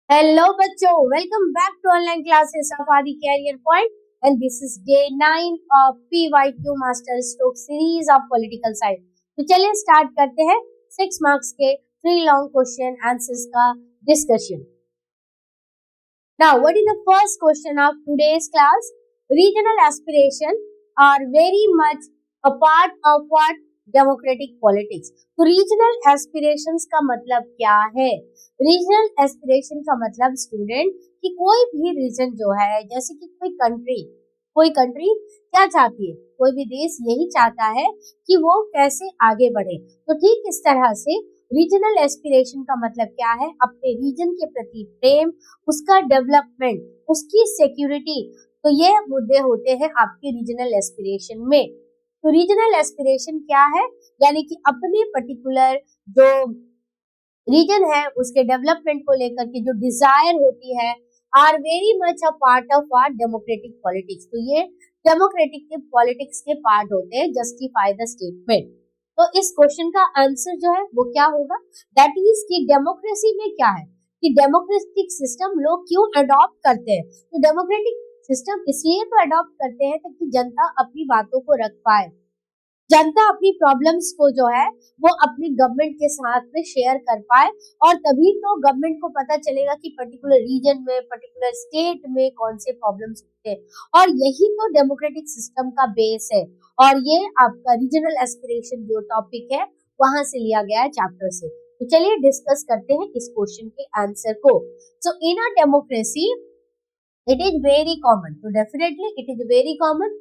Hello बच्चों, welcome back to online classes of Adi career point and this is day 9 of PYQ master stroke series of political science. तो चलिए start करते हैं 6 marks के 3 long question answers का discussion. Now, what is the first question of today's class? Regional aspiration are very much a part of what? Democratic politics. तो regional aspirations का मतलब क्या है? रीजनल एस्पिरेशन का मतलब स्टूडेंट कि कोई भी रीजन जो है, जैसे कि कोई कंट्री क्या चाहती है, कोई भी देश यही चाहता है कि वो कैसे आगे बढ़े। तो ठीक इस तरह से रीजनल एस्पिरेशन का मतलब क्या है? अपने रीजन के प्रति प्रेम, उसका डेवलपमेंट, उसकी सिक्योरिटी। तो ये मुद्दे होते हैं आपके रीजनल एस्पिरेशन में। तो रीजनल एस्पिरेशन क्या है? यानी कि अपने पर्टिकुलर जो रीजन है उसके डेवलपमेंट को लेकर के जो डिजायर होती है, are very much a part of our democratic politics. तो ये डेमोक्रेटिक के पॉलिटिक्स के पार्ट होते हैं, जस्टिफाई द स्टेटमेंट। तो इस क्वेश्चन का आंसर जो है वो क्या होगा? दैट इज कि डेमोक्रेसी में क्या है कि डेमोक्रेटिक सिस्टम लोग क्यों अडॉप्ट करते हैं? तो डेमोक्रेटिक सिस्टम इसलिए तो अडॉप्ट करते हैं ताकि जनता अपनी बातों को रख पाए, जनता अपनी प्रॉब्लम्स को जो है वो अपनी गवर्नमेंट के साथ में शेयर कर पाए, और तभी तो गवर्नमेंट को पता चलेगा कि पर्टिकुलर रीजन में, पर्टिकुलर स्टेट में कौन से प्रॉब्लम्स होते हैं। और यही तो डेमोक्रेटिक सिस्टम का बेस है। और ये आपका रीजनल एस्पिरेशन जो टॉपिक है वहां से लिया गया है, चैप्टर से। तो चलिए डिस्कस करते हैं इस क्वेश्चन के आंसर को। So in a democracy it is very common, so definitely it is very common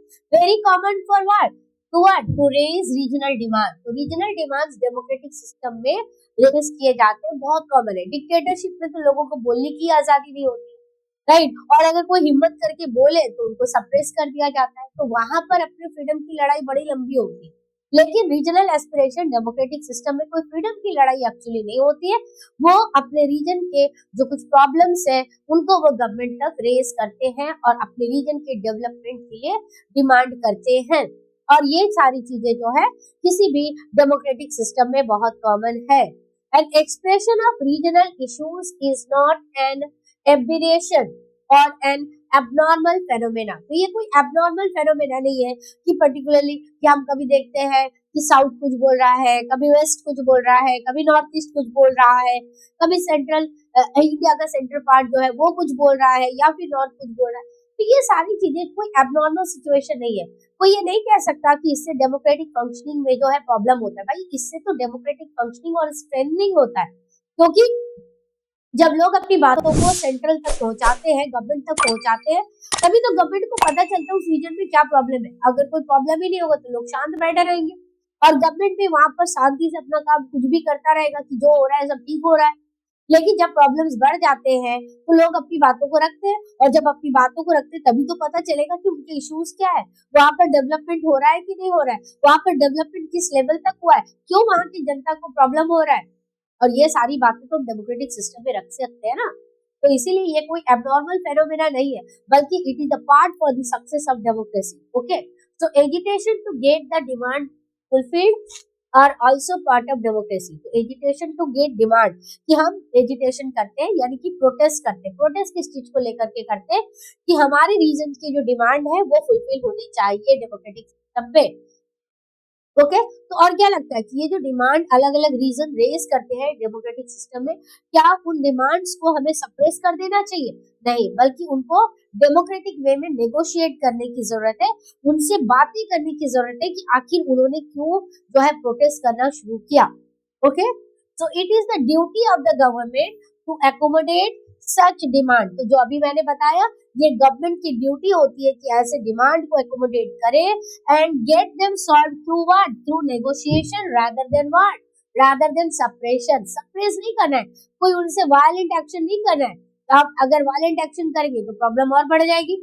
for what? To raise regional demand. तो regional demands डेमोक्रेटिक सिस्टम में रेज किए जाते हैं, बहुत कॉमन है। डिक्टेटरशिप में तो लोगों को बोलने की आजादी नहीं होती, राइट? और अगर कोई हिम्मत करके बोले तो उनको सप्रेस कर दिया जाता है। तो वहां पर अपने फ्रीडम की लड़ाई बड़ी लंबी होती है। लेकिन रीजनल एस्पिरेशन डेमोक्रेटिक सिस्टम में कोई फ्रीडम की लड़ाई एक्चुअली नहीं होती है। वो अपने रीजन के जो कुछ प्रॉब्लम्स है उनको वो गवर्नमेंट तक रेज करते हैं और अपने रीजन के डेवलपमेंट के लिए डिमांड करते हैं। और ये सारी चीजें जो है किसी भी डेमोक्रेटिक सिस्टम में बहुत कॉमन है। An expression of regional issues is not an aberration और एन एबनॉर्मल फेनोमेना। तो ये कोई एबनॉर्मल फेनोमेना नहीं है कि पर्टिकुलरली कि हम कभी देखते हैं कि साउथ कुछ बोल रहा है, कभी वेस्ट कुछ बोल रहा है, कभी नॉर्थ ईस्ट कुछ बोल रहा है, कभी सेंट्रल इंडिया का सेंट्रल पार्ट जो है वो कुछ बोल रहा है, या फिर नॉर्थ कुछ बोल रहा है। तो ये सारी चीजें कोई एबनॉर्मल सिचुएशन नहीं है। कोई ये नहीं कह सकता कि इससे डेमोक्रेटिक फंक्शनिंग में जो है प्रॉब्लम होता है। भाई इससे तो डेमोक्रेटिक फंक्शनिंग और स्ट्रेंथनिंग होता है, क्योंकि जब लोग अपनी बातों को सेंट्रल तक पहुंचाते हैं, गवर्नमेंट तक पहुंचाते हैं, तभी तो गवर्नमेंट को पता चलता है उस रीजन में क्या प्रॉब्लम है। अगर कोई प्रॉब्लम ही नहीं होगा तो लोग शांत बैठे रहेंगे, और गवर्नमेंट भी वहां पर शांति से अपना काम कुछ भी करता रहेगा कि जो हो रहा है सब ठीक हो रहा है। लेकिन जब प्रॉब्लम्स बढ़ जाते हैं तो लोग अपनी बातों को रखते हैं, और जब अपनी बातों को रखते हैं तभी तो पता चलेगा कि उनके इश्यूज क्या है, वहां पर डेवलपमेंट हो रहा है कि नहीं हो रहा है, वहां पर डेवलपमेंट किस लेवल तक हुआ है, क्यों वहां की जनता को प्रॉब्लम हो रहा है। और ये सारी बातें तो हम डेमोक्रेटिक सिस्टम में रख सकते हैं ना। तो इसीलिए ये कोई एबनॉर्मल फेनोमेना नहीं है, बल्कि it is the part for the success of democracy. Okay, so agitation to get the demand fulfilled are also part of democracy. तो एजिटेशन टू गेट डिमांड, कि हम एजिटेशन करते हैं यानी कि प्रोटेस्ट करते हैं। प्रोटेस्ट किस चीज को लेकर के करते हैं? कि हमारे रीजन की जो डिमांड है वो फुलफिल होनी चाहिए डेमोक्रेटिक सिस्टम में। ओके, तो और क्या लगता है कि ये जो डिमांड अलग अलग रीजन रेज करते हैं डेमोक्रेटिक सिस्टम में, क्या उन डिमांड्स को हमें सप्रेस कर देना चाहिए? नहीं, बल्कि उनको डेमोक्रेटिक वे में नेगोशिएट करने की जरूरत है, उनसे बातें करने की जरूरत है कि आखिर उन्होंने क्यों जो है प्रोटेस्ट करना शुरू किया। Okay, so it is the duty of the government to accommodate such demand. तो जो अभी मैंने बताया, ये गवर्नमेंट की ड्यूटी होती है कि ऐसे डिमांड को एकोमोडेट करे and get them solved through what? Through negotiation rather than what? Rather than suppression. Suppress नहीं करना है, कोई उनसे वायलेंट एक्शन नहीं करना है। तो आप अगर वायलेंट एक्शन करेंगे तो प्रॉब्लम और बढ़ जाएगी,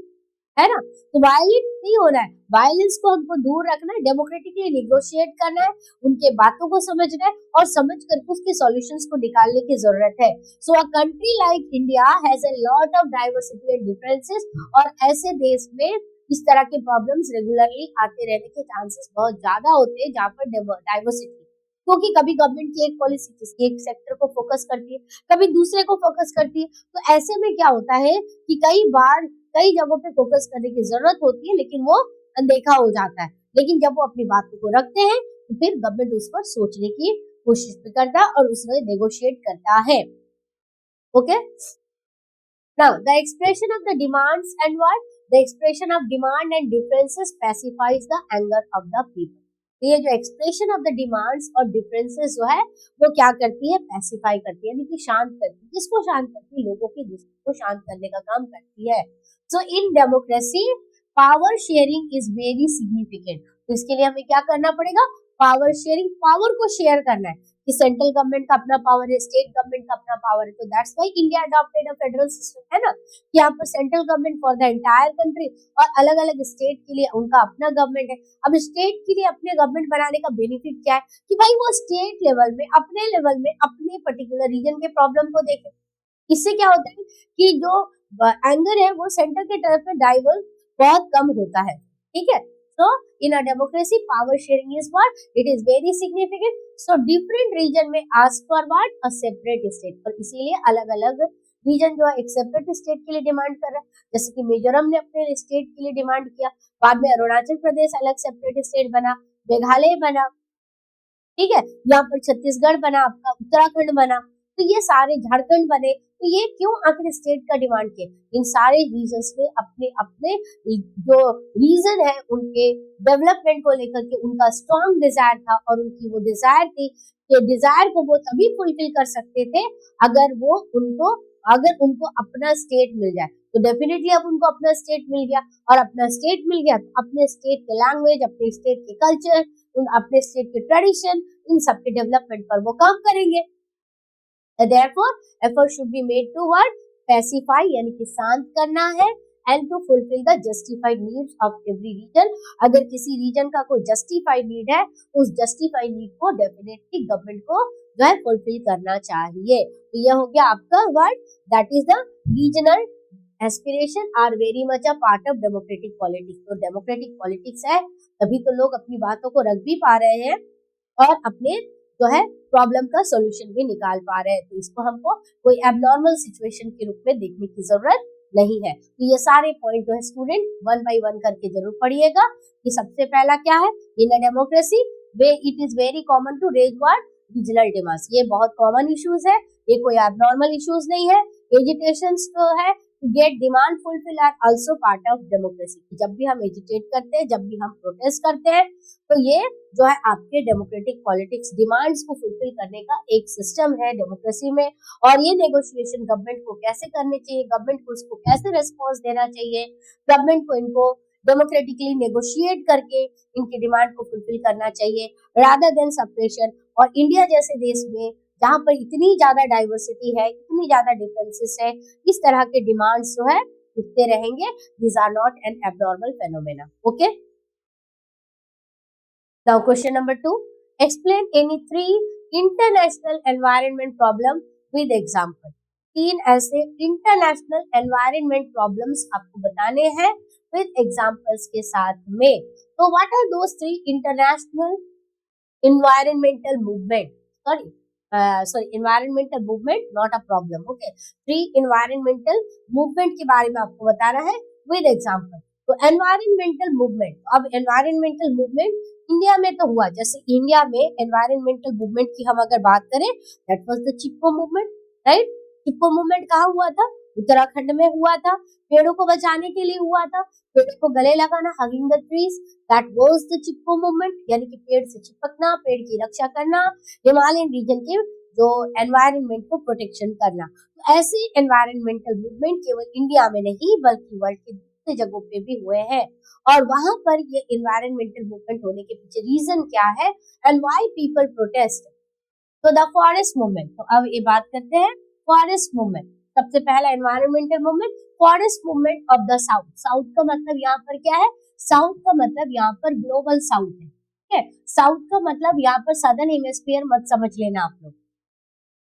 है ना? तो वायलेंट नहीं होना है, वायलेंस को हमको दूर रखना है, डेमोक्रेटिकली निगोशिएट करना है, उनके बातों को समझना है, और समझ करके उसके सॉल्यूशंस को निकालने की जरूरत है। So a country like India has a lot of diversity and differences, और ऐसे देश में इस तरह के प्रॉब्लम्स रेगुलरली आते रहने के चांसेस बहुत ज्यादा होते हैं जहाँ पर डाइवर्सिटी क्योंकि कभी गवर्नमेंट की एक पॉलिसी किसी एक सेक्टर को फोकस करती है, कभी दूसरे को फोकस करती है, तो ऐसे में क्या होता है कि कई बार कई जगहों पे फोकस करने की जरूरत होती है लेकिन वो अनदेखा हो जाता है। लेकिन जब वो अपनी बातों को रखते हैं तो फिर गवर्नमेंट उस पर सोचने की कोशिश भी करता है और उसमें नेगोशिएट करता है। Okay, now the expression of the demands and what the expression of demand and differences pacifies the anger of the people। तो ये जो एक्सप्रेशन ऑफ द डिमांड्स और डिफरेंसेस जो है वो क्या करती है, पैसिफाई करती है, यानी कि शांत करती है। किसको शांत करती है? लोगों की गुस्से को शांत करने का काम करती है। So in democracy power sharing is very significant. तो इसके लिए हमें क्या करना पड़ेगा? पावर शेयरिंग, पावर को शेयर करना है कि सेंट्रल गवर्नमेंट का अपना पावर है, स्टेट गवर्नमेंट का अपना पावर है। तो that's why India adopted a federal system, है ना, कि यहाँ पर central government for the entire country और अलग अलग स्टेट के लिए उनका अपना गवर्नमेंट है। अब स्टेट के लिए अपने गवर्नमेंट बनाने का बेनिफिट क्या है कि भाई वो स्टेट लेवल में अपने लेवल में अपने पर्टिकुलर रीजन के प्रॉब्लम को देखे। इससे क्या होता है कि जो एंगर है वो सेंटर के तरफ में डाइवर्ट बहुत कम होता है। ठीक है, so in a democracy power sharing is what it is very significant। so different region में ask for what a separate state, और इसीलिए अलग अलग रीजन जो है एक सेपरेट स्टेट के लिए डिमांड कर रहा है। जैसे कि मिजोरम ने अपने स्टेट के लिए डिमांड किया, बाद में अरुणाचल प्रदेश अलग सेपरेट स्टेट बना, मेघालय बना, ठीक है, यहाँ पर छत्तीसगढ़ बना, आपका उत्तराखंड बना, तो ये सारे झारखंड बने। तो ये क्यों आखिर स्टेट का डिमांड किया? इन सारे रीजन्स में अपने अपने जो रीजन है उनके डेवलपमेंट को लेकर के उनका स्ट्रॉन्ग डिजायर था, और उनकी वो डिजायर थी कि डिजायर को वो तभी फुलफिल कर सकते थे अगर उनको अपना स्टेट मिल जाए। तो डेफिनेटली अब उनको अपना स्टेट मिल गया, और अपना स्टेट मिल गया तो अपने स्टेट के लैंग्वेज, अपने स्टेट के कल्चर, अपने स्टेट के ट्रेडिशन, इन सब के डेवलपमेंट पर वो काम करेंगे। Therefore, effort should be made to what? Pacify, यानी कि शांत करना है, and to fulfill the justified needs of every region। अगर किसी रीजन का कोई जस्टिफाइड नीड है, उस जस्टिफाइड नीड को डेफिनेटली गवर्नमेंट को जो है फुलफिल करना चाहिए। तो यह हो गया आपका word, that is the regional aspiration are very much a part of democratic politics. तो डेमोक्रेटिक पॉलिटिक्स है तभी तो लोग अपनी बातों को रख भी पा रहे हैं और अपने जो है प्रॉब्लम का सॉल्यूशन भी निकाल पा रहे हैं। तो इसको हमको कोई एबनॉर्मल सिचुएशन के रूप में देखने की जरूरत नहीं है। तो ये सारे पॉइंट जो है स्टूडेंट वन बाय वन करके जरूर पढ़िएगा कि सबसे पहला क्या है, in a democracy way it is very common to raise what regional demands. ये बहुत कॉमन इश्यूज है, ये कोई एबनॉर्मल इश्यूज नहीं है। एजिटेशंस जो है to get demand fulfill are also part of democracy। जब भी हम एजिटेट करते हैं, जब भी हम प्रोटेस्ट करते हैं, तो ये जो है आपके डेमोक्रेटिक पॉलिटिक्स डिमांड्स को फुलफिल करने का एक सिस्टम है डेमोक्रेसी में। और ये नेगोशिएशन गवर्नमेंट को कैसे करने चाहिए, गवर्नमेंट को उसको कैसे रेस्पॉन्स देना चाहिए, गवर्नमेंट को इनको डेमोक्रेटिकली नेगोशिएट करके इनकी डिमांड को फुलफिल करना चाहिए रादर देन सप्रेशन। और इंडिया जैसे देश में जहाँ पर इतनी ज्यादा डाइवर्सिटी है, इतनी ज्यादा डिफरेंसेस है, इस तरह के डिमांड्स जो है उठते रहेंगे। This are not an abnormal phenomena. Okay, now question number 2, explain any 3 international environment problem with example. 3 ऐसे इंटरनेशनल एनवायरनमेंट प्रॉब्लम्स आपको बताने हैं विद एग्जांपल्स के साथ में। तो what are those 3 international environmental movement, sorry environmental movement not a problem। okay, 3 environmental movement के बारे में आपको बताना है with example। तो environmental movement, अब environmental movement इंडिया में तो हुआ, जैसे इंडिया में environmental movement की हम अगर बात करें, that was the Chipko movement, right? Chipko movement कहाँ हुआ था? उत्तराखंड में हुआ था, पेड़ों को बचाने के लिए हुआ था, पेड़ों को गले लगाना, hugging the trees, that was the Chipko movement, यानी कि पेड़ से चिपकना, पेड़ की रक्षा करना, हिमालयन रीजन के जो एनवायरनमेंट को प्रोटेक्शन करना। तो ऐसे एनवायरनमेंटल मूवमेंट केवल इंडिया में नहीं बल्कि वर्ल्ड के दूसरे जगहों पे भी हुए हैं। और वहां पर ये एनवायरनमेंटल मूवमेंट होने के पीछे रीजन क्या है एंड व्हाई पीपल प्रोटेस्ट। तो द फॉरेस्ट मूवमेंट, तो अब ये बात करते हैं फॉरेस्ट मूवमेंट। सबसे पहला environmental movement forest movement of the south. South का मतलब यहाँ पर क्या है? साउथ का मतलब यहाँ पर ग्लोबल साउथ है। ठीक है, साउथ का मतलब यहाँ पर सदर्न हेमिस्फीयर मत समझ लेना आप लोग,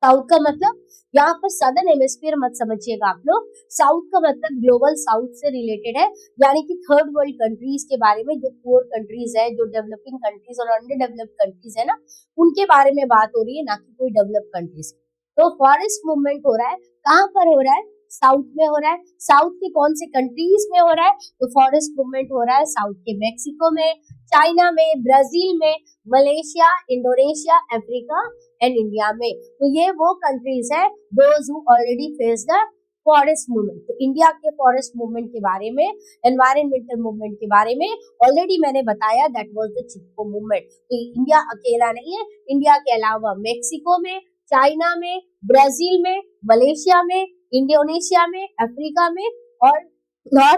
साउथ का मतलब यहाँ पर सदर्न हेमिस्फीयर मत समझिएगा आप लोग, साउथ का मतलब ग्लोबल साउथ से रिलेटेड है, यानी कि थर्ड वर्ल्ड कंट्रीज के बारे में, जो पुअर कंट्रीज है, जो डेवलपिंग कंट्रीज और अंडर डेवलप्ड कंट्रीज है ना, उनके बारे में बात हो रही है, ना कि कोई डेवलप कंट्रीज। तो फॉरेस्ट मूवमेंट हो रहा है, कहाँ पर हो रहा है? साउथ में हो रहा है। साउथ के कौन से कंट्रीज में हो रहा है? तो फॉरेस्ट मूवमेंट हो रहा है साउथ के मैक्सिको में, चाइना में, ब्राजील में, Malaysia, Indonesia, Africa and India में। तो ये वो कंट्रीज है those who already face the forest movement. तो इंडिया के फॉरेस्ट मूवमेंट के बारे में, एनवायरमेंटल मूवमेंट के बारे में ऑलरेडी मैंने बताया, that was the Chipko movement. तो इंडिया अकेला नहीं है, इंडिया के अलावा मेक्सिको में, चाइना में, ब्राजील में, मलेशिया में, इंडोनेशिया में, अफ्रीका में और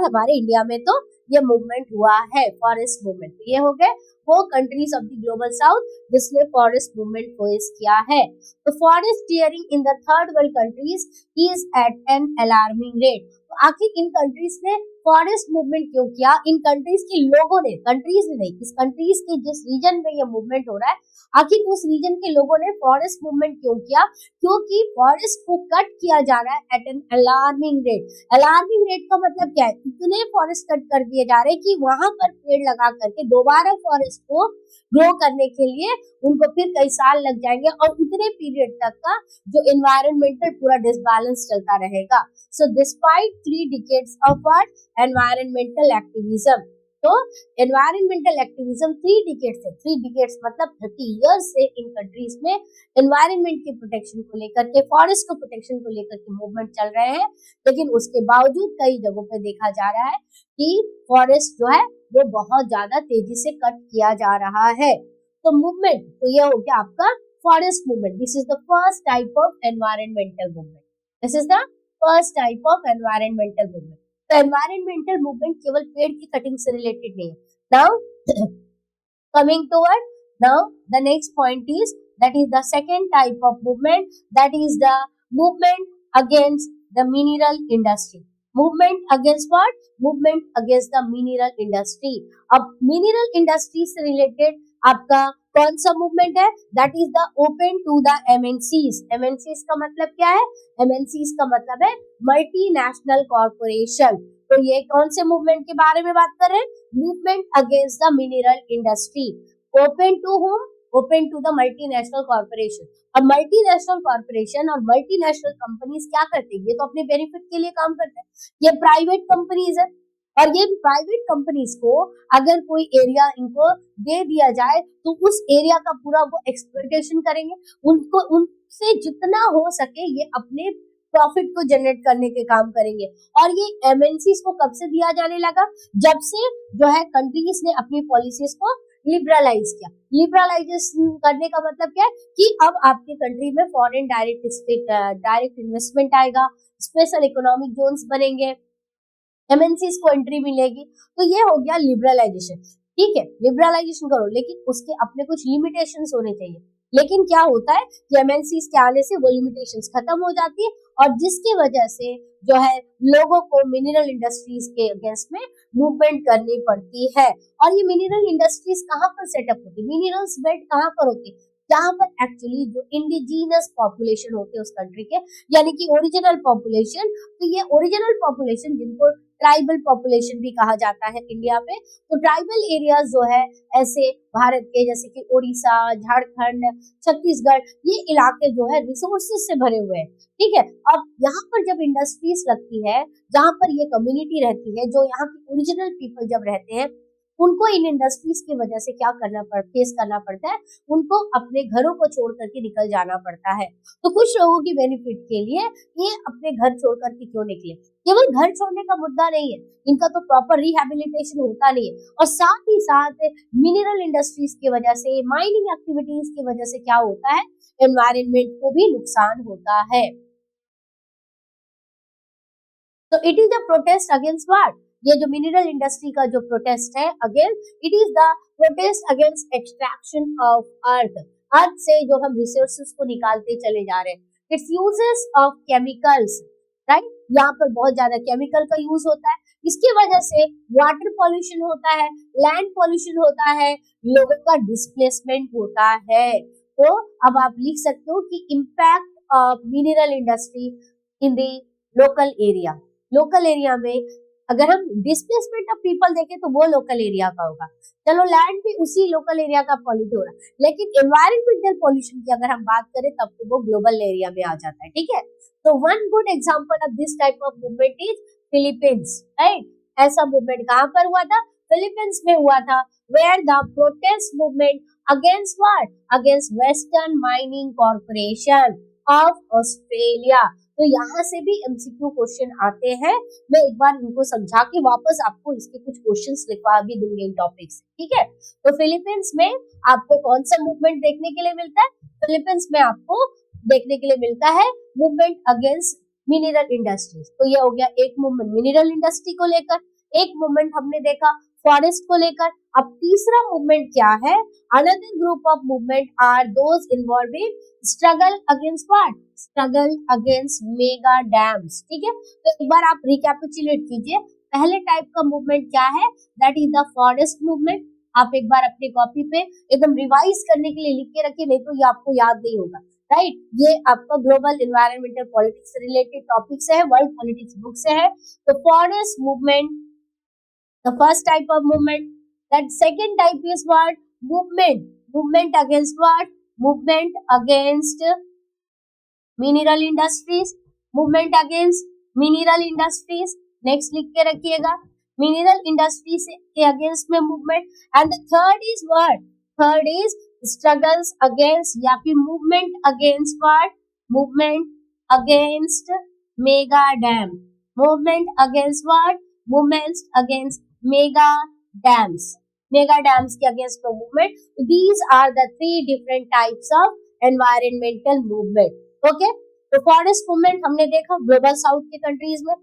हमारे इंडिया में तो ये मूवमेंट हुआ है, फॉरेस्ट मूवमेंट। ये हो गए वो countries of the global south जिसने फॉरेस्ट मूवमेंट फेस किया है। तो forest clearing in the third world countries is at an alarming rate. तो आखिर इन कंट्रीज ने फॉरेस्ट मूवमेंट क्यों किया? इन कंट्रीज के लोगों ने, कंट्रीज ने नहीं, इस कंट्रीज के जिस रीजन में ये मूवमेंट हो रहा है, आखिर उस रीजन के लोगों ने फॉरेस्ट मूवमेंट क्यों किया? क्योंकि फॉरेस्ट को कट किया जा रहा है at an alarming rate. Alarming rate का मतलब क्या है? इतने फॉरेस्ट कट कर दिए जा रहे हैं कि वहां पर पेड़ लगा करके दोबारा फॉरेस्ट को ग्रो करने के लिए उनको फिर कई साल लग जाएंगे और उतने पीरियड तक का जो एनवायरमेंटल पूरा डिसबैलेंस चलता रहेगा। So despite 3 decades of environmental activism, तो एनवायरमेंटल एक्टिविज्म 3 decades से, 3 decades मतलब 30 years से इन कंट्रीज में एनवायरमेंट के प्रोटेक्शन को लेकर के, फॉरेस्ट को प्रोटेक्शन को लेकर के मूवमेंट चल रहे हैं। लेकिन उसके बावजूद कई जगहों पे देखा जा रहा है कि फॉरेस्ट जो है वो बहुत ज्यादा तेजी से कट किया जा रहा है। तो मूवमेंट, तो ये हो गया आपका forest movement. This is the first type of environmental movement. This is the first type of environmental movement. तो एनवायरमेंटल मूवमेंट केवल पेड़ की कटिंग से रिलेटेड नहीं है। Now coming toward, now the next point is, that is the second type of movement, that is the movement against the mineral industry. Movement against what? Movement against the mineral industry. अब mineral industry से related आपका कौन सा movement है? That is the open to the MNCs. MNCs का मतलब क्या है? एमएनसीज का मतलब है मल्टीनेशनल कॉर्पोरेशन। तो ये कौन से मूवमेंट के बारे में बात कर रहे हैं? Movement against the mineral industry. Open to whom? Open to the multinational corporation. अब मल्टीनेशनल कॉर्पोरेशन और मल्टीनेशनल कंपनीज क्या करते हैं? ये तो अपने बेनिफिट के लिए काम करते हैं, ये प्राइवेट कंपनीज है और ये प्राइवेट कंपनीज को अगर कोई एरिया इनको दे दिया जाए तो उस एरिया का पूरा वो एक्सप्लॉयटेशन करेंगे, उनको उनसे जितना हो सके ये अपने प्रॉफिट को जनरेट करने के काम करेंगे। और ये एमएनसीज को कब से दिया जाने लगा? जब से जो है कंट्रीज ने अपनी पॉलिसीज को लिबरलाइज किया। लिबरलाइजेशन करने का मतलब क्या है कि अब आपके कंट्री में फॉरेन डायरेक्ट इन्वेस्टमेंट आएगा, स्पेशल इकोनॉमिक जोन्स बनेंगे, एमएनसीज को एंट्री मिलेगी। तो ये हो गया लिबरलाइजेशन। ठीक है, लिबरलाइजेशन करो, लेकिन उसके अपने कुछ लिमिटेशंस होने चाहिए। लेकिन क्या होता है कि एमएनसीज के आने से वो लिमिटेशंस खत्म हो जाती है और जिसकी वजह से जो है लोगों को मिनरल इंडस्ट्रीज के अगेंस्ट में मूवमेंट करनी पड़ती है। और ये मिनरल इंडस्ट्रीज कहाँ पर सेटअप होती है? मिनरल्स बेल्ट कहाँ पर होती है? जहाँ पर एक्चुअली जो इंडिजीनस पॉपुलेशन होते हैं उस कंट्री के, यानी कि ओरिजिनल पॉपुलेशन। तो ये ओरिजिनल पॉपुलेशन जिनको ट्राइबल पॉपुलेशन भी कहा जाता है इंडिया पे, तो ट्राइबल एरियाज जो है ऐसे भारत के, जैसे कि उड़ीसा, झारखंड, छत्तीसगढ़, ये इलाके जो है रिसोर्सेज से भरे हुए हैं। ठीक है, अब यहाँ पर जब इंडस्ट्रीज लगती है, जहाँ पर ये कम्युनिटी रहती है, जो यहाँ के ओरिजिनल पीपल जब रहते हैं, उनको इन इंडस्ट्रीज की वजह से क्या फेस करना पड़ता है? उनको अपने घरों को छोड़ करके निकल जाना पड़ता है। तो कुछ लोगों की बेनिफिट के लिए ये अपने घर छोड़ करके क्यों निकले? केवल घर छोड़ने का मुद्दा नहीं है, इनका तो प्रॉपर रिहेबिलिटेशन होता नहीं है। और साथ ही साथ मिनरल इंडस्ट्रीज की वजह से, माइनिंग एक्टिविटीज की वजह से क्या होता है? एनवायरनमेंट को भी नुकसान होता है। तो it is the protest against what? ये जो मिनरल इंडस्ट्री का जो प्रोटेस्ट है against, it is the protest against extraction of earth से जो हम रिसोर्सेज को निकालते चले जा रहे हैं। It's uses of chemicals, right? यहाँ पर बहुत ज्यादा केमिकल का यूज होता है, इसकी वजह से वाटर पॉल्यूशन होता है, लैंड पॉल्यूशन होता है, लोगों का डिस्प्लेसमेंट होता है। तो अब आप लिख सकते हो कि impact mineral industry in the local area. Local area में अगर हम डिस्प्लेसमेंट ऑफ पीपल देखें तो वो लोकल एरिया का होगा। चलो लैंड भी उसी लोकल एरिया का पॉल्यूट हो रहा है, लेकिन एनवायरमेंटल पॉल्यूशन की अगर हम बात करें तब तो वो ग्लोबल एरिया में आ जाता है, ठीक है। तो one good example of this type of movement is Philippines, right. ऐसा मूवमेंट कहाँ पर हुआ था? फिलीपींस में हुआ था, where the protest movement against what? Against western mining corporation of Australia. तो यहाँ से भी एमसीक्यू क्वेश्चन आते हैं। मैं एक बार इनको समझा के वापस आपको इसके कुछ क्वेश्चंस लिखवा भी दूंगी इन टॉपिक से, ठीक है। तो फिलीपींस में आपको कौन सा मूवमेंट देखने के लिए मिलता है? फिलीपींस में आपको देखने के लिए मिलता है मूवमेंट अगेंस्ट मिनरल इंडस्ट्रीज। तो ये हो गया एक मूवमेंट मिनरल इंडस्ट्री को लेकर, एक मूवमेंट हमने देखा फॉरेस्ट को लेकर। अब तीसरा मूवमेंट क्या है? Another group of movement are those involving struggle against what? Struggle against mega dams, ठीक है। तो एक बार आप रिकैपिचुलेट कीजिए, पहले टाइप का मूवमेंट क्या है? That is the forest movement. आप एक बार अपने कॉपी पे एकदम रिवाइज करने के लिए लिख के रखिए, नहीं तो ये आपको याद नहीं होगा, राइट। ये आपका ग्लोबल एनवायरमेंटल पॉलिटिक्स से रिलेटेड टॉपिक से है, वर्ल्ड पॉलिटिक्स बुक से है। तो forest movement the first type of movement. That second type is what? Movement. Movement against what? Movement against mineral industries. Movement against mineral industries. Next लिख के रखिएगा, mineral industries के against में movement. And the third is what? Third is struggles against या फिर movement against what? Movement against mega dam. Movement against what? Movements against mega dams. Mega dams के against movement. These are the three different types of environmental movement. Okay, तो forest movement हमने देखा global south के countries में।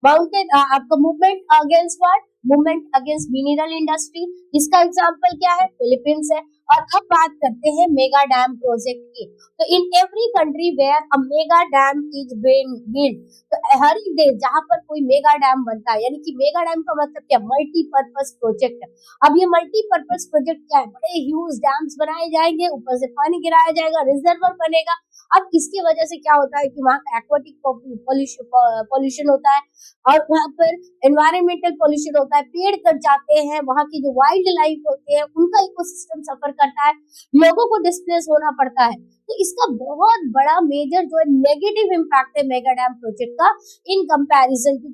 Mountain आपका movement against what? Movement against mineral industry. इसका example क्या है? फिलीपींस है। और अब बात करते हैं मेगा डैम प्रोजेक्ट की। तो in every country where a mega dam is being build, तो हर एक देश जहां पर कोई मेगा डैम बनता है, यानी कि मेगा डैम का मतलब क्या? Multipurpose project. अब ये मल्टीपर्पज प्रोजेक्ट क्या है? बड़े ह्यूज डैम्स बनाए जाएंगे, ऊपर से पानी गिराया जाएगा, रिजर्वर बनेगा। अब इसकी वजह से क्या होता है कि वहाँ का एक्वाटिक पॉल्यूशन होता है और वहाँ पर एनवायरमेंटल पॉल्यूशन होता है, पेड़ कट जाते हैं, वहाँ की जो वाइल्ड लाइफ होती है उनका इकोसिस्टम सफर करता है, लोगों को डिस्प्लेस होना पड़ता है। तो इसका बहुत बड़ा मेजर जो है नेगेटिव इम्पैक्ट है मेगा डैम प्रोजेक्ट का in comparison to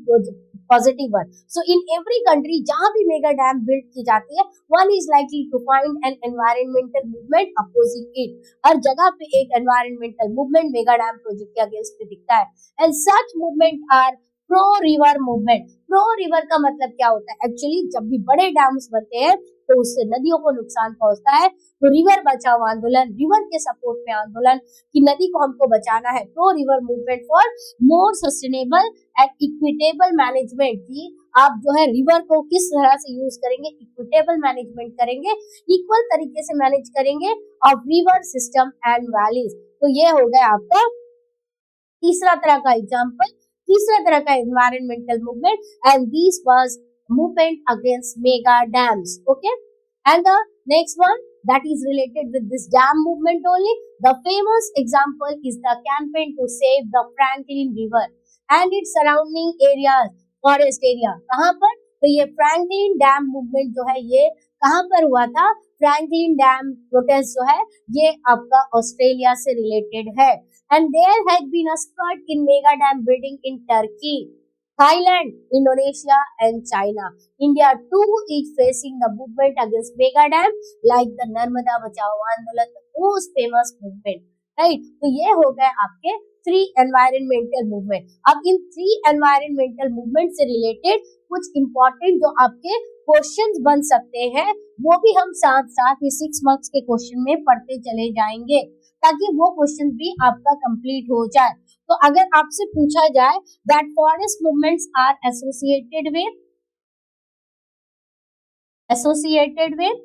positive one. So in every country जहां भी मेगा डैम बिल्ड की जाती है, one is likely to find an environmental movement opposing it. हर जगह पे एक environmental movement mega dam project के अगेंस्ट में दिखता है। And such movement are pro river movement. Pro river का मतलब क्या होता है? एक्चुअली जब भी बड़े डैम्स बनते हैं तो उससे नदियों को नुकसान पहुंचता है, तो रिवर बचाओ आंदोलन, रिवर के सपोर्ट में आंदोलन कि नदी को हमको बचाना है। Pro river movement for more sustainable and equitable management, की आप जो है रिवर को किस तरह से यूज करेंगे, इक्विटेबल मैनेजमेंट करेंगे, इक्वल तरीके से मैनेज करेंगे of river system and valleys. तो ये हो गया आपका तीसरा तरह का एग्जाम्पल, तीसरा तरह का environmental movement, and this was movement against mega dams. Okay, and the next one that is related with this dam movement only, the famous example is the campaign to save the Franklin River and its surrounding areas, forest area। कहाँ पर? तो ये Franklin dam movement जो है ये कहाँ पर हुआ था? फ्रैंकलिन डैम प्रोटेस्ट जो है ये आपका ऑस्ट्रेलिया से रिलेटेड है। And there has been a spurt in mega dam building in Turkey, Thailand, Indonesia and China. India too is facing the movement against mega dam like the Narmada Bachao Andolan, the most famous movement, right? तो ये हो गए आपके 3 environmental movement। अब इन 3 environmental movement से related कुछ important जो आपके क्वेश्चंस बन सकते हैं वो भी हम साथ साथ ये 6 मार्क्स के क्वेश्चन में पढ़ते चले जाएंगे ताकि वो क्वेश्चन भी आपका कंप्लीट हो जाए। तो अगर आपसे पूछा जाए that forest movements are associated with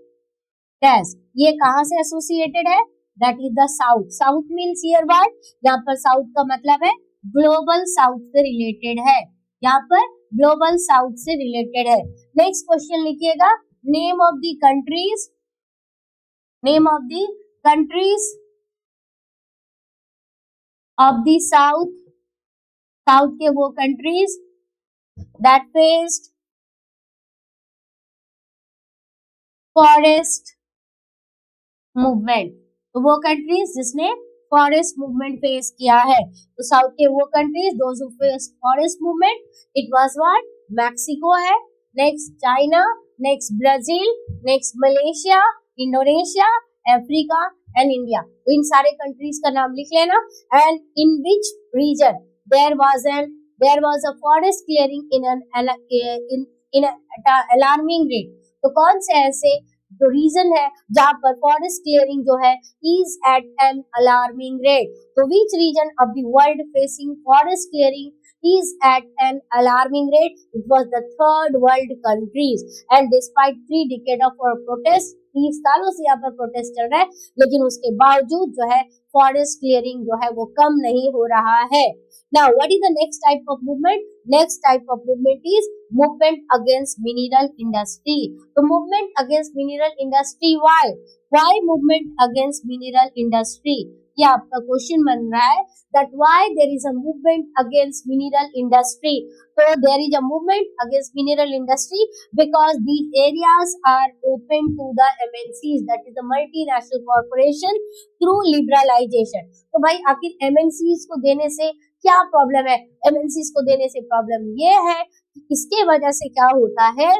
dash, ये कहाँ से एसोसिएटेड है? That is the south. South means here what? यहाँ पर साउथ का मतलब है ग्लोबल साउथ से रिलेटेड है, यहाँ पर ग्लोबल साउथ से रिलेटेड है। नेक्स्ट क्वेश्चन लिखिएगा, name of the countries, name of the countries of the south, south के वो countries that faced forest movement, तो वो कंट्रीज जिसने फॉरेस्ट मूवमेंट फेस किया है, तो साउथ के वो countries those who face forest movement, it was what, Mexico है, next China, next Brazil, next Malaysia, Indonesia, Africa and India. तो इन सारे कंट्रीज का नाम लिख लेना। And in which region there was a forest clearing in alarming rate, तो कौन से ऐसे जो रीजन है जहां पर फॉरेस्ट क्लियरिंग जो है is at an alarming rate, तो which region of the world facing forest clearing is at an alarming rate? It was the third world countries, and despite 3 decades of protest, 30 सालों से यहाँ पर protest चल रहा है, लेकिन उसके बावजूद जो है फॉरेस्ट क्लियरिंग जो है वो कम नहीं हो रहा है। Now, what is the next type of movement? Next type of movement is movement against mineral industry. So, movement against mineral industry. Why? Why movement against mineral industry? ये आपका क्वेश्चन बन रहा है that why there is a movement against mineral industry. So there is a movement against mineral industry because these areas are open to the MNCs, that is the multinational corporation, through liberalization. तो भाई आखिर MNCs को देने से क्या problem है? MNCs को देने से प्रॉब्लम ये है कि इसके वजह से क्या होता है,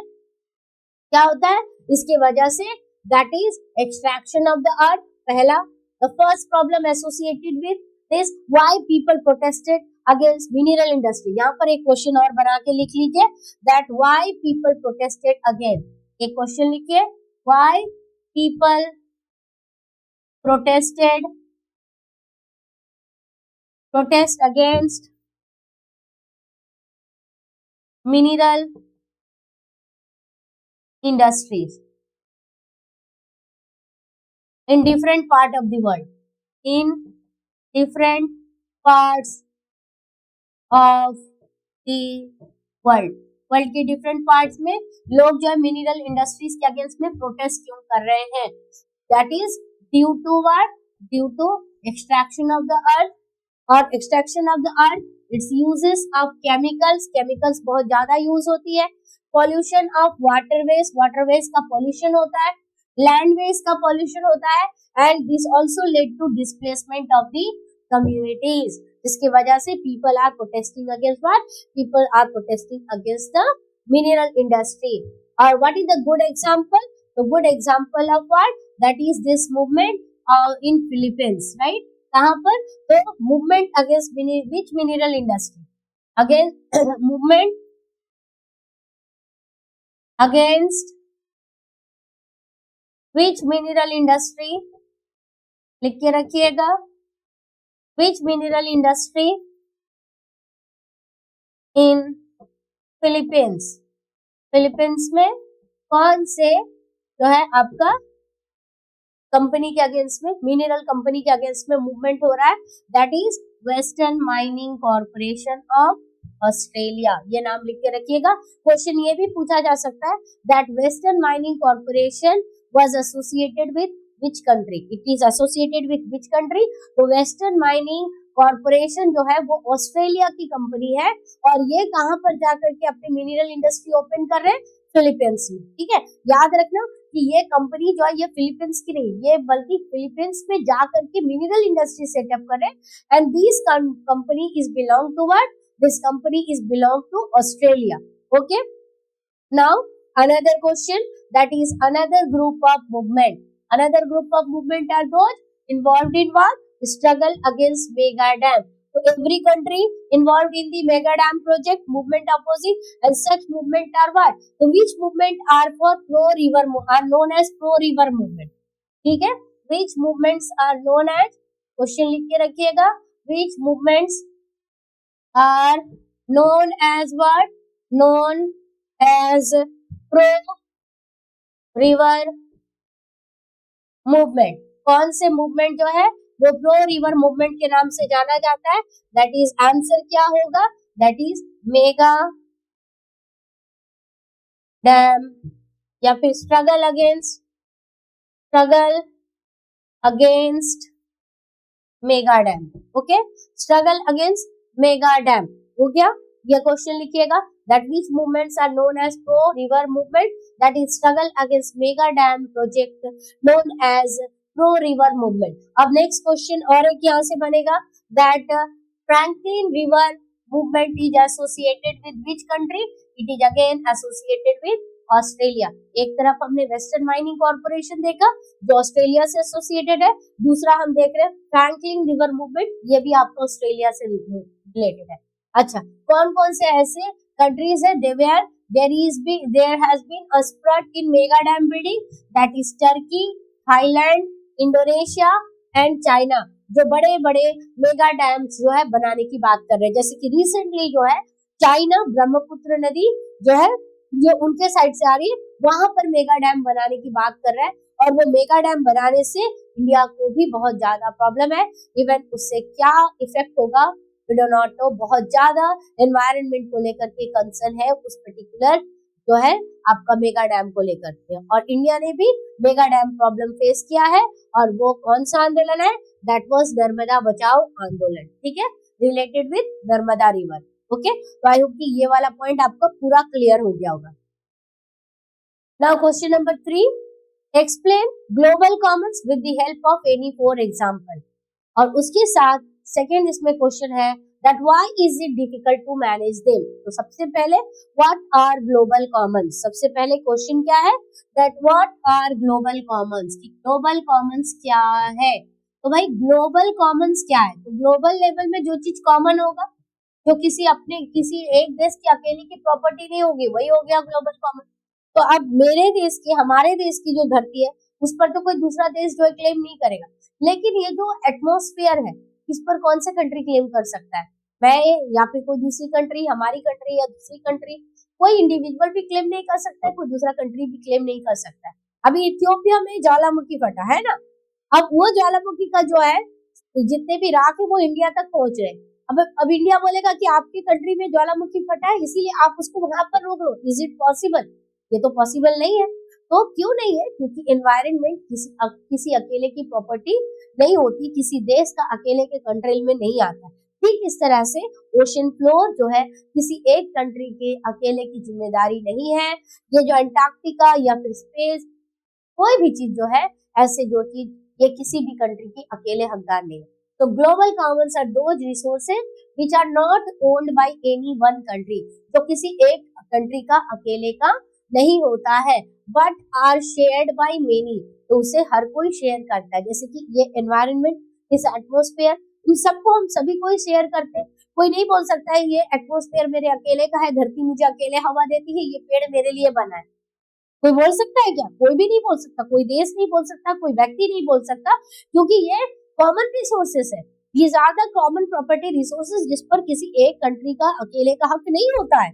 इसके वजह से that is extraction of the earth, पहला। The first problem associated with this, why people protested against mineral industry. यहाँ पर एक क्वेश्चन और बना के लिख लीजिए that why people protested again. एक क्वेश्चन लिखिए why people protest against mineral industries in different part of the world. In different parts of the world. World के डिफरेंट पार्ट्स में लोग जो है मिनरल इंडस्ट्रीज के अगेंस्ट में प्रोटेस्ट क्यों कर रहे हैं? That is due to what? Due to extraction of the earth, और extraction of the earth, it's uses of chemicals बहुत ज्यादा यूज होती है, पॉल्यूशन ऑफ वाटरवेज का पॉल्यूशन होता है, लैंडवेज का पॉल्यूशन होता है, and this also led to displacement of the communities, जिसकी वजह से people are protesting against what? People are protesting against the mineral industry. और what is the good example? The good example of what? That is this movement in Philippines, right? कहां पर? तो movement against which mineral industry? Against movement against which mineral industry? लिख के रखिएगा, which mineral industry in Philippines? Philippines में कौन से जो है आपका कंपनी के अगेंस्ट में, मिनरल कंपनी के अगेंस्ट में मूवमेंट हो रहा है? That is western mining corporation of Australia. ये नाम लिख के रखिएगा। क्वेश्चन ये भी पूछा जा सकता है that western mining corporation was associated with which country? It is associated with which country? तो वेस्टर्न माइनिंग कॉर्पोरेशन जो है वो ऑस्ट्रेलिया की कंपनी है, और ये कहां पर जाकर के अपनी मिनरल इंडस्ट्री ओपन कर रहे हैं? फिलीपींस में। ठीक है, याद रखना कि ये कंपनी जो है ये फिलीपींस की नहीं, ये बल्कि फिलीपींस में जाकर के मिनरल इंडस्ट्री सेटअप कर रहे हैं, and this company is belong to what? This company is belong to Australia. Okay, now another question, that is another group of movement. Another group of movement are those involved in what? Struggle against mega dam. So every country involved in the mega dam project movement opposite, and such movement are what? So which movement are for pro river are known as pro river movement? ठीक है, which movements are known as? Question लिख के रखिएगा, which movements are known as what? Known as pro river movement. कौन से movement जो है वो प्रो रिवर मूवमेंट के नाम से जाना जाता है? दैट इज आंसर क्या होगा? दैट इज मेगा डैम, या फिर struggle against mega dam. Okay, struggle against mega dam हो गया। ये क्वेश्चन लिखिएगा, that which movements are known as pro river movement, that is struggle against mega dam project known as pro river movement। अब next question और एक यहाँ से बनेगा, that Franklin river movement is associated with which country, it is again associated with Australia. एक तरफ हमने western mining corporation देखा जो ऑस्ट्रेलिया से एसोसिएटेड है, दूसरा हम देख रहे हैं फ्रैंकलिन रिवर मूवमेंट, ये भी आपका ऑस्ट्रेलिया से रिलेटेड है। अच्छा, कौन कौन से ऐसे कंट्रीज है there has been a spurt in mega dam building, that is Turkey, Thailand, Indonesia and China, जो बड़े बड़े मेगा डैम्स जो है बनाने की बात कर रहे हैं। जैसे कि रिसेंटली जो है चाइना ब्रह्मपुत्र नदी जो है जो उनके साइड से आ रही है, वहां पर मेगा डैम बनाने की बात कर रहा है, और वो मेगा डैम बनाने से इंडिया को भी बहुत ज्यादा प्रॉब्लम है। इवन उससे क्या इफेक्ट होगा वी डू नॉट नो। बहुत ज्यादा एनवायरनमेंट को लेकर के कंसर्न है उस पर्टिकुलर जो है आपका मेगा डैम को लेकर के, और इंडिया ने भी मेगा डैम प्रॉब्लम फेस किया है, और वो कौन सा आंदोलन है, दैट वाज नर्मदा बचाओ आंदोलन। ठीक है, related with Narmada river. Okay, तो आई होप कि ये वाला पॉइंट आपको पूरा क्लियर हो गया होगा। Now question number 3, explain global Commons with the help of any 4 example. और उसके साथ सेकंड इसमें क्वेश्चन है that why is it difficult to manage them। तो सबसे पहले what are global commons, सबसे पहले क्वेश्चन क्या है that what are global commons, कि global commons क्या है। तो भाई global commons क्या है, तो ग्लोबल लेवल में जो चीज कॉमन होगा, जो किसी एक देश की अकेले की प्रॉपर्टी नहीं होगी, वही हो गया ग्लोबल कॉमन। तो अब मेरे देश की, हमारे देश की जो धरती है उस पर तो कोई दूसरा देश जो क्लेम नहीं करेगा, लेकिन ये जो एटमॉस्फेयर है इस पर कौन सा कंट्री क्लेम कर सकता है, मैं या फिर कोई दूसरी कंट्री, हमारी कंट्री या दूसरी कंट्री, कोई इंडिविजुअल भी क्लेम नहीं कर सकता है, कोई दूसरा कंट्री भी क्लेम नहीं कर सकता है। अभी इथियोपिया में ज्वालामुखी फटा है ना, अब वो ज्वालामुखी का जो है जितने भी राख है वो इंडिया तक पहुंच रहे। अब इंडिया बोलेगा कि आपकी कंट्री में ज्वालामुखी फटा है इसीलिए आप उसको वहां पर रोक लो, इज इट पॉसिबल? ये तो पॉसिबल नहीं है। तो क्यों नहीं है? क्योंकि एनवायरनमेंट किसी अकेले की प्रॉपर्टी नहीं होती, किसी देश का अकेले के कंट्रोल में नहीं आता। ठीक इस तरह से ओशन फ्लोर जो है किसी एक कंट्री के अकेले की जिम्मेदारी नहीं है। ये जो अंटार्कटिका या फिर स्पेस, कोई भी चीज जो है, ऐसे जो चीज, ये किसी भी कंट्री की अकेले हकदार नहीं है। तो global commons are those resources which are not owned by any one country, जो किसी एक कंट्री का अकेले का नहीं होता है, but are shared by many, तो उसे हर कोई शेयर करता है। जैसे कि ये एनवायरनमेंट, इस एटमॉस्फेयर, इन सबको हम सभी को ही शेयर करते हैं। कोई नहीं बोल सकता है ये एटमॉस्फेयर मेरे अकेले का है, धरती मुझे अकेले हवा देती है, ये पेड़ मेरे लिए बना है। कोई बोल सकता है क्या? कोई भी नहीं बोल सकता, कोई देश नहीं बोल सकता, कोई व्यक्ति नहीं बोल सकता, क्योंकि ये कॉमन रिसोर्सेस है। ये ज्यादा कॉमन प्रॉपर्टी रिसोर्सेस जिस पर किसी एक कंट्री का अकेले का हक नहीं होता है।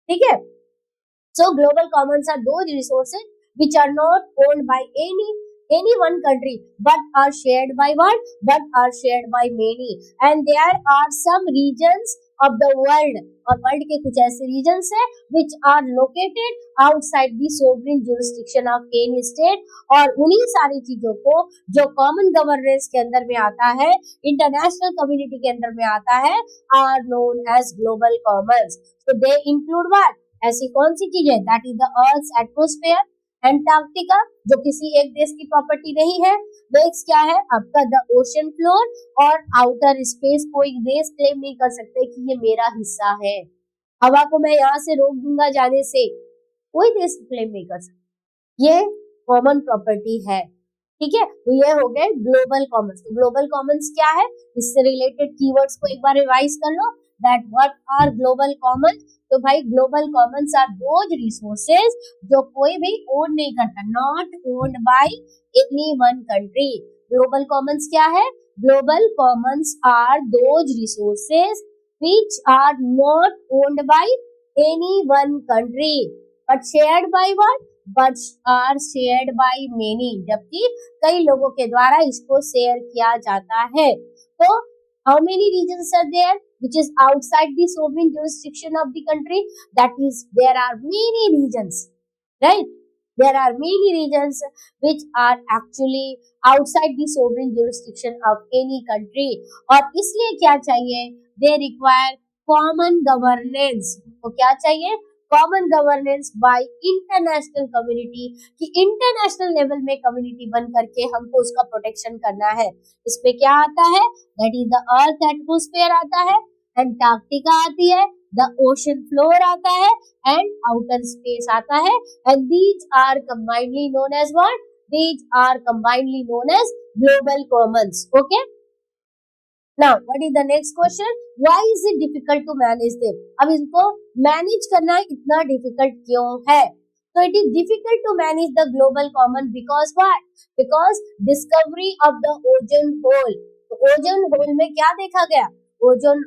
ठीक है, so global commons are those resources which are not owned by any one country but are shared by what? But are shared by many, and there are some regions of the world, और world के कुछ ऐसे regions है which are located outside the sovereign jurisdiction of any state, और उन्हीं सारी चीजों को जो कॉमन गवर्नेंस के अंदर में आता है, इंटरनेशनल कम्युनिटी के अंदर में आता है, are known as global commons। so they include what? ऐसी कौन सी चीज है? That is the earth atmosphere, Antarctica जो किसी एक देश की प्रॉपर्टी नहीं है। नेक्स्ट क्या है आपका? द ओशन फ्लोर और आउटर स्पेस, कोई देश क्लेम नहीं कर सकते कि ये मेरा हिस्सा है। हवा को मैं यहाँ से रोक दूंगा जाने से, कोई देश क्लेम नहीं कर सकता, ये कॉमन प्रॉपर्टी है। ठीक है, तो ये हो गए ग्लोबल कॉमन्स। तो ग्लोबल कॉमन्स क्या है, इससे रिलेटेड कीवर्ड्स को एक बार रिवाइज कर लो, that what are global commons. तो भाई global commons are those resources जो कोई भी ओन नहीं करता, not owned by any one country. Global commons क्या है? Global commons are those resources which are not owned by any one country but shared by what? But are shared by many, जबकि कई लोगों के द्वारा इसको शेयर किया जाता है। तो how many regions are there which is outside the sovereign jurisdiction of the country? That is, there are many regions, right? There are many regions which are actually outside the sovereign jurisdiction of any country, और इसलिए क्या चाहिए, they require common governance. तो क्या चाहिए, common governance bye international community, कि international level में community बन करके हमको उसका प्रोटेक्शन करना है. इसमें क्या आता है, that is the earth atmosphere आता है, एंटार्क्टिका आती है, द ओशन फ्लोर आता है, एंड आउटर स्पेस आता है, and these are combinedly known as what, these are combinedly known as global commons. Okay, now what is the next question, why is it difficult to manage them. अब इनको manage करना इतना difficult क्यों है, तो it is difficult to manage the global common because what, because discovery of the ozone hole. तो ozone hole में क्या देखा गया, ओजोन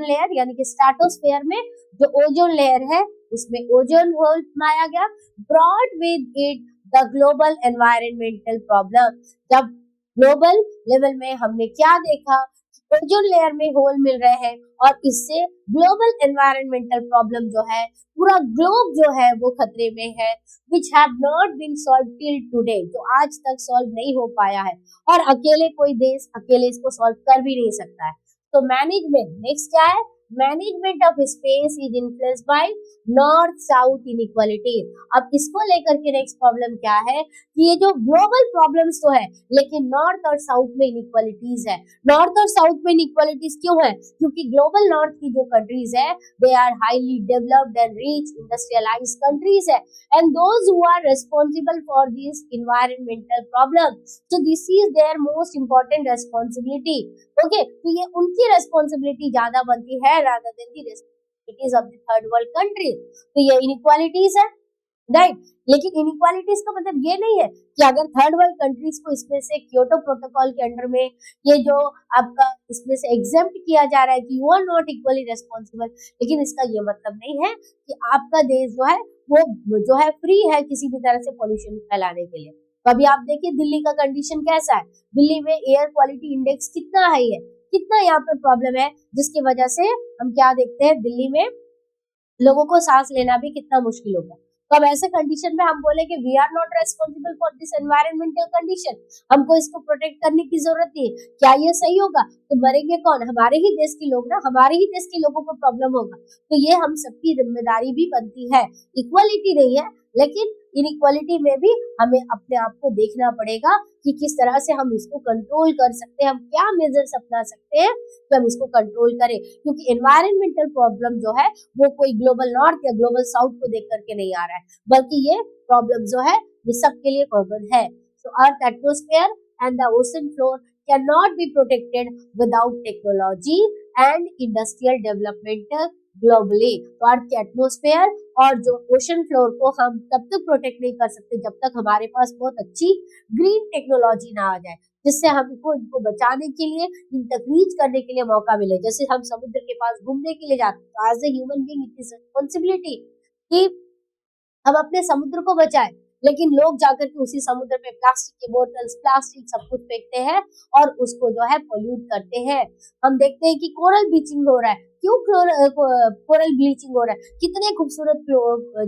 लेयर यानी कि स्ट्रेटोस्फेयर में जो ओजोन लेयर है उसमें ओजोन होल पाया गया, brought with it the global environmental problem. जब ग्लोबल लेवल में हमने क्या देखा, ओजोन लेयर में होल मिल रहे हैं और इससे ग्लोबल एनवायरमेंटल प्रॉब्लम जो है, पूरा ग्लोब जो है वो खतरे में है, which have not been solved till today, जो आज तक सॉल्व नहीं हो पाया है, और अकेले कोई देश अकेले इसको सॉल्व कर भी नहीं सकता है. तो मैनेजमेंट, नेक्स्ट क्या है, management of space is influenced by north south inequality. अब इसको लेकर के नेक्स्ट प्रॉब्लम क्या है कि ये जो ग्लोबल प्रॉब्लम्स तो है, लेकिन नॉर्थ और साउथ में इनइक्वालिटीज है. नॉर्थ और साउथ में इनइक्वालिटीज क्यों है, क्योंकि ग्लोबल नॉर्थ की जो कंट्रीज है they are highly developed and rich industrialised countries है, and those who are responsible for this environmental problem, so this is their most important responsibility. Okay, तो ये उनकी रेस्पॉन्सिबिलिटी ज्यादा बनती है rather than the responsibilities of the third world countries. तो ये inequalities है, राइट. लेकिन इनइक्वालिटीज का मतलब ये नहीं है कि अगर थर्ड वर्ल्ड कंट्रीज को इसमें से क्योटो प्रोटोकॉल के अंडर में ये जो आपका इसमें से एग्जेम्प्ट किया जा रहा है कि you are not equally responsible, लेकिन इसका ये मतलब नहीं है कि आपका देश जो है वो जो है फ्री है किसी भी तरह से पॉल्यूशन फैलाने के लिए. तो अभी आप देखिए दिल्ली का कंडीशन कैसा है, दिल्ली में एयर क्वालिटी इंडेक्स कितना हाई है, कितना यहाँ पर प्रॉब्लम है, जिसकी वजह से हम क्या देखते हैं, दिल्ली में लोगों को सांस लेना भी कितना मुश्किल होगा. तो अब ऐसे कंडीशन में हम बोले कि we are not responsible for this environmental condition, हमको इसको प्रोटेक्ट करने की जरूरत नहीं है. क्या ये सही होगा, तो मरेंगे कौन, हमारे ही देश के लोग ना, हमारे ही देश के लोगों को प्रॉब्लम होगा. तो ये हम सबकी जिम्मेदारी भी बनती है. इक्वालिटी नहीं है, लेकिन इनइक्वालिटी में भी हमें अपने आप को देखना पड़ेगा कि किस तरह से हम इसको कंट्रोल कर सकते हैं, हम क्या मेजर्स अपना सकते हैं तो हम इसको कंट्रोल करें. क्योंकि एनवायरमेंटल प्रॉब्लम जो है वो कोई ग्लोबल नॉर्थ या ग्लोबल साउथ को देख करके नहीं आ रहा है, बल्कि ये प्रॉब्लम जो है ये सबके लिए कॉमन है. So earth atmosphere and the ocean floor can not be protected without technology and industrial development globally. तो अर्थ के एटमॉस्फेयर और जो ओशन फ्लोर को हम तब तक प्रोटेक्ट नहीं कर सकते जब तक हमारे पास बहुत अच्छी ग्रीन टेक्नोलॉजी ना आ जाए, जिससे हमको इनको बचाने के लिए, इन तक रीच करने के लिए मौका मिले. जैसे हम समुद्र के पास घूमने के लिए जाते हैं, तो as a human being it is responsibility कि हम अपने समुद्र को बचाएं, लेकिन लोग जाकर के उसी समुद्र में प्लास्टिक के बोतल्स, प्लास्टिक सब कुछ फेंकते हैं और उसको जो है पोल्यूट करते हैं. हम देखते हैं कि कोरल ब्लीचिंग हो रहा है. क्यों कोरल ब्लीचिंग हो रहा है, कितने खूबसूरत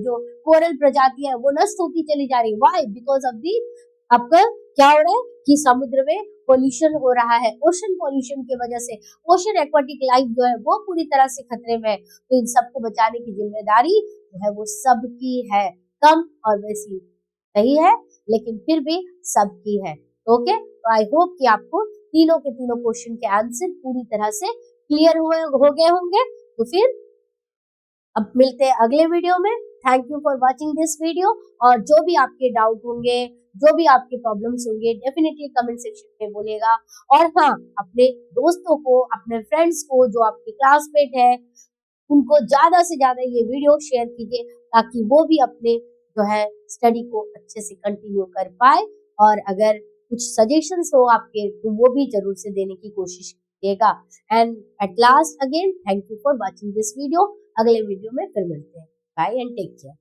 जो कोरल प्रजातियां है वो नष्ट होती चली जा रही है. व्हाई, बिकॉज ऑफ दी आपका क्या हो रहा है कि समुद्र में पोल्यूशन हो रहा है. ओशन पोल्यूशन की वजह से ओशन एक्वाटिक लाइफ जो है वो पूरी तरह से खतरे में है. तो इन सबको बचाने की जिम्मेदारी जो है वो सबकी है, कम और वैसी सही है लेकिन फिर भी सबकी है. ओके, तो आई होप कि आपको तीनों के तीनों क्वेश्चन के आंसर पूरी तरह से क्लियर हो गए होंगे. तो फिर अब मिलते हैं अगले वीडियो में. Thank you for watching this video. और जो भी आपके डाउट होंगे, जो भी आपके प्रॉब्लम्स होंगे, डेफिनेटली कमेंट सेक्शन में बोलिएगा. और हाँ, अपने दोस्तों को, अपने फ्रेंड्स को जो आपके क्लासमेट है उनको ज्यादा से ज्यादा ये वीडियो शेयर कीजिए, ताकि वो भी अपने जो है स्टडी को अच्छे से कंटिन्यू कर पाए. और अगर कुछ सजेशंस हो आपके तो वो भी जरूर से देने की कोशिश कीजिएगा. And at last again thank you for watching this video. अगले वीडियो में फिर मिलते हैं. Bye and take care.